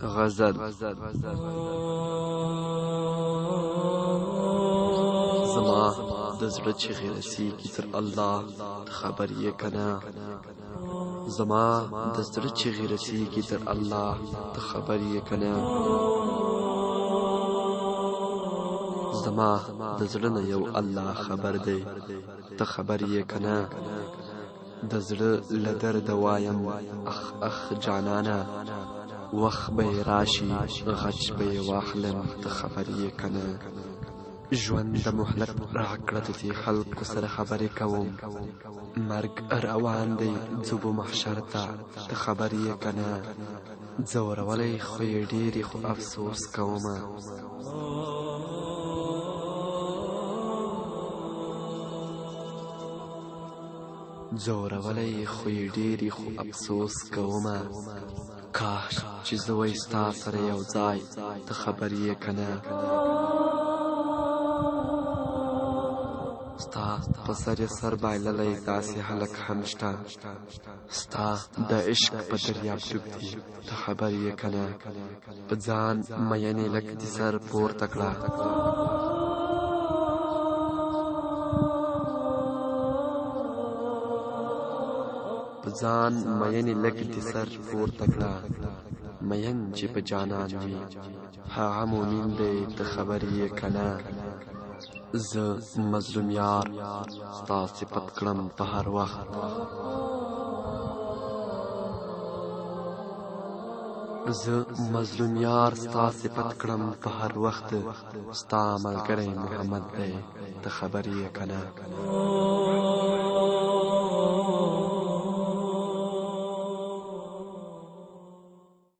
غزل زما د زړه چیغې رسیږي تر الله ته خبر یې کنه زما د زړه چیغې رسیږي تر الله ته خبر یې کنه زما د زړه نه یو الله خبر دی ته خبر یې کنه د زړه له درده وایم اخ اخ جانانه وخت به راشي غچ به واخلم ته خبر یې کنه ژوند د مهلت راکړه د دې خلکو سره خبرې کوم مرګ روان دی ځو به محشر ته ته خبر یې کنه ځورولی خو یې ډېرې خو افسوس کومه ځورولی خو یې ډېرې خو افسوس کومه کاش چې زه وای ستا سره یو ځای ته خبر یې کنه ستا په سر یې سر بایللی داسې هلک هم شته ستا د عشق په دریاب ډوب دي ته خبر یې کنه په ځان مینې لږ دې سر پورته کړه په ځان مینې لږ دې سر پورته کړه مین چې په جانان وي هغه مؤمن دی ته خبر یې کنه زه مظلوم یار ستا صفت کړم په هر وخت زه مظلوم یار ستا صفت کړم په هر وخت ستا ملګری محمد دی ته خبر یې کنه